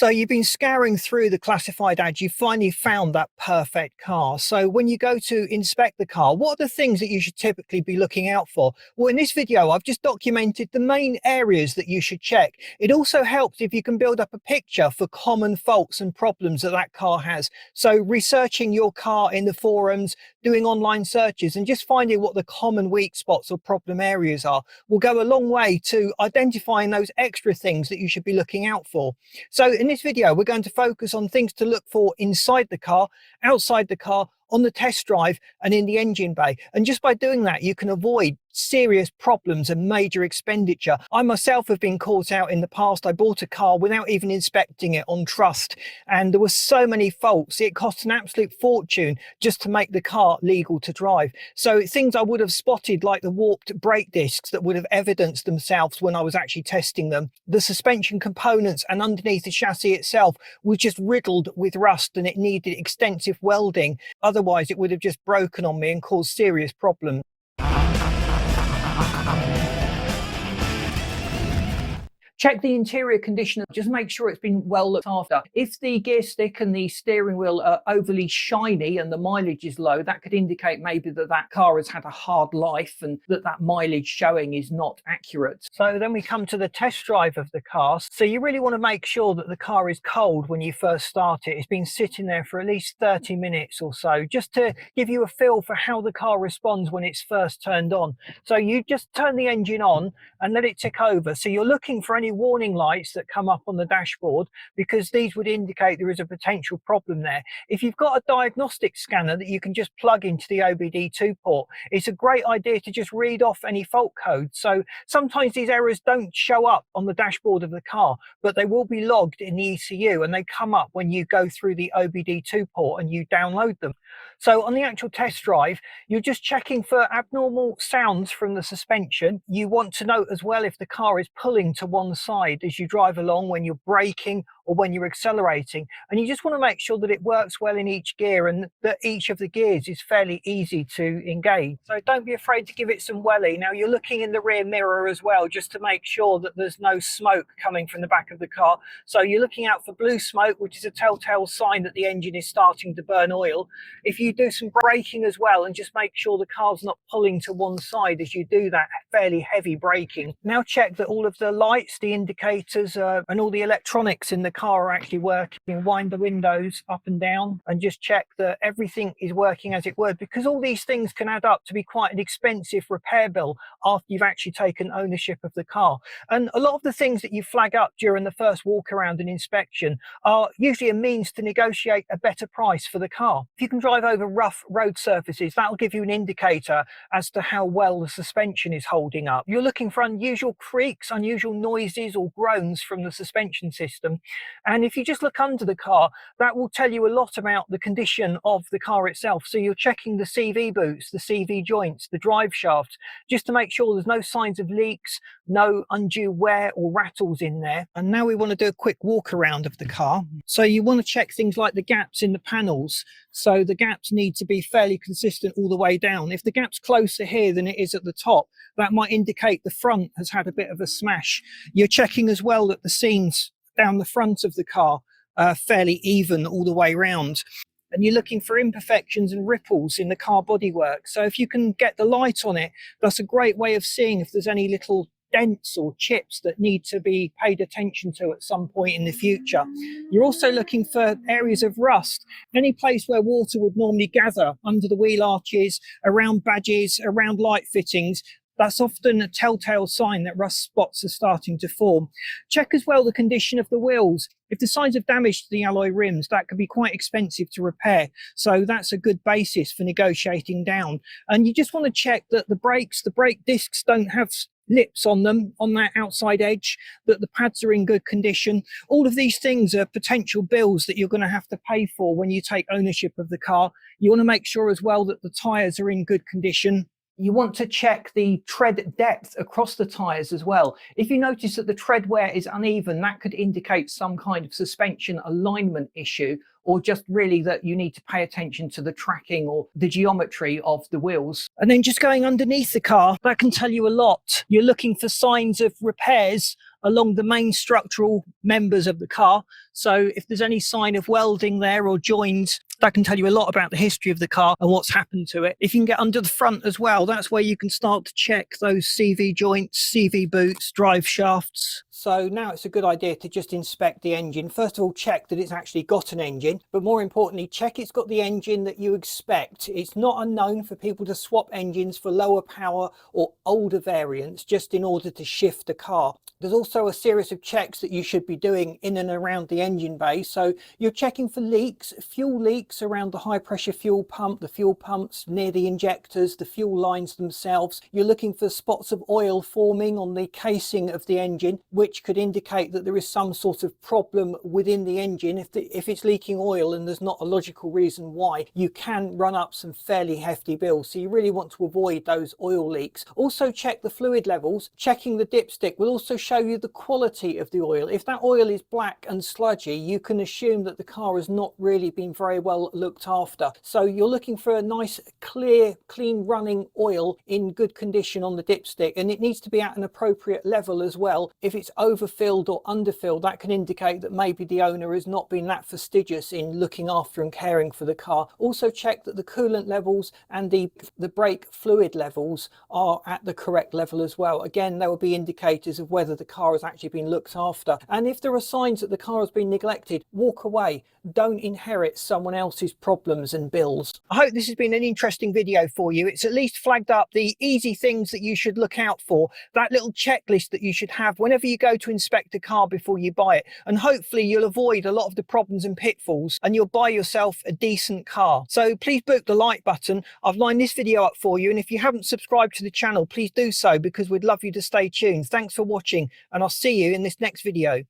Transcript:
So you've been scouring through the classified ads, you finally found that perfect car. So when you go to inspect the car, what are the things that you should typically be looking out for? Well, in this video, I've just documented the main areas that you should check. It also helps if you can build up a picture for common faults and problems that that car has. So researching your car in the forums, doing online searches, and just finding what the common weak spots or problem areas are will go a long way to identifying those extra things that you should be looking out for. So in this video, we're going to focus on things to look for inside the car, outside the car, on the test drive and in the engine bay. And just by doing that, you can avoid serious problems and major expenditure. I myself have been caught out in the past. I bought a car without even inspecting it on trust, and there were so many faults. It cost an absolute fortune just to make the car legal to drive. So things I would have spotted, like the warped brake discs that would have evidenced themselves when I was actually testing them. The suspension components and underneath the chassis itself were just riddled with rust, and it needed extensive welding. Otherwise, it would have just broken on me and caused serious problems. Check the interior condition, just make sure it's been well looked after. If the gear stick and the steering wheel are overly shiny and the mileage is low, that could indicate maybe that that car has had a hard life and that mileage showing is not accurate. So then we come to the test drive of the car. So you really want to make sure that the car is cold when you first start it. It's been sitting there for at least 30 minutes or so, just to give you a feel for how the car responds when it's first turned on. So you just turn the engine on and let it tick over. So you're looking for any warning lights that come up on the dashboard, because these would indicate there is a potential problem there. If you've got a diagnostic scanner that you can just plug into the OBD2 port, it's a great idea to just read off any fault codes. So sometimes these errors don't show up on the dashboard of the car, but they will be logged in the ECU, and they come up when you go through the OBD2 port and you download them. So on the actual test drive, you're just checking for abnormal sounds from the suspension. You want to note as well if the car is pulling to one side as you drive along, when you're braking or when you're accelerating. And you just want to make sure that it works well in each gear and that each of the gears is fairly easy to engage. So don't be afraid to give it some welly. Now you're looking in the rear mirror as well, just to make sure that there's no smoke coming from the back of the car. So you're looking out for blue smoke, which is a telltale sign that the engine is starting to burn oil. If you do some braking as well, and just make sure the car's not pulling to one side as you do that fairly heavy braking. Now check that all of the lights, the indicators and all the electronics in the car are actually working. Wind the windows up and down and just check that everything is working as it would, because all these things can add up to be quite an expensive repair bill after you've actually taken ownership of the car. And a lot of the things that you flag up during the first walk around and inspection are usually a means to negotiate a better price for the car. If you can drive over rough road surfaces, that'll give you an indicator as to how well the suspension is holding up. You're looking for unusual creaks, unusual noises or groans from the suspension system. And if you just look under the car, that will tell you a lot about the condition of the car itself. So you're checking the CV boots, the CV joints, the drive shaft, just to make sure there's no signs of leaks, no undue wear or rattles in there. And now we want to do a quick walk around of the car. So you want to check things like the gaps in the panels. So the gaps need to be fairly consistent all the way down. If the gap's closer here than it is at the top, that might indicate the front has had a bit of a smash. You're checking as well that the seams down the front of the car are fairly even all the way round. And you're looking for imperfections and ripples in the car bodywork. So if you can get the light on it, that's a great way of seeing if there's any little dents or chips that need to be paid attention to at some point in the future. You're also looking for areas of rust, any place where water would normally gather under the wheel arches, around badges, around light fittings. That's often a telltale sign that rust spots are starting to form. Check as well the condition of the wheels. If there's signs of damage to the alloy rims, that can be quite expensive to repair. So that's a good basis for negotiating down. And you just want to check that the brake discs don't have lips on them, on that outside edge, that the pads are in good condition. All of these things are potential bills that you're going to have to pay for when you take ownership of the car. You want to make sure as well that the tyres are in good condition. You want to check the tread depth across the tyres as well. If you notice that the tread wear is uneven, that could indicate some kind of suspension alignment issue, or just really that you need to pay attention to the tracking or the geometry of the wheels. And then just going underneath the car, that can tell you a lot. You're looking for signs of repairs along the main structural members of the car. So if there's any sign of welding there or joins, that can tell you a lot about the history of the car and what's happened to it. If you can get under the front as well, that's where you can start to check those CV joints, CV boots, drive shafts. So now it's a good idea to just inspect the engine. First of all, check that it's actually got an engine, but more importantly, check it's got the engine that you expect. It's not unknown for people to swap engines for lower power or older variants just in order to shift the car. There's also a series of checks that you should be doing in and around the engine bay. So you're checking for leaks, fuel leaks around the high pressure fuel pump, the fuel pumps near the injectors, the fuel lines themselves. You're looking for spots of oil forming on the casing of the engine, which could indicate that there is some sort of problem within the engine. If it's leaking oil and there's not a logical reason why, you can run up some fairly hefty bills. So you really want to avoid those oil leaks. Also check the fluid levels. Checking the dipstick will also show you the quality of the oil. If that oil is black and sludgy, you can assume that the car has not really been very well looked after. So you're looking for a nice, clear, clean running oil in good condition on the dipstick, and it needs to be at an appropriate level as well. If it's overfilled or underfilled, that can indicate that maybe the owner has not been that fastidious in looking after and caring for the car. Also check that the coolant levels and the brake fluid levels are at the correct level as well. Again, there will be indicators of whether the car has actually been looked after. And if there are signs that the car has been neglected, walk away. Don't inherit someone else's problems and bills. I hope this has been an interesting video for you. It's at least flagged up the easy things that you should look out for, that little checklist that you should have whenever you go to inspect a car before you buy it. And hopefully you'll avoid a lot of the problems and pitfalls and you'll buy yourself a decent car. So please book the like button. I've lined this video up for you. And if you haven't subscribed to the channel, please do so, because we'd love you to stay tuned. Thanks for watching, and I'll see you in this next video.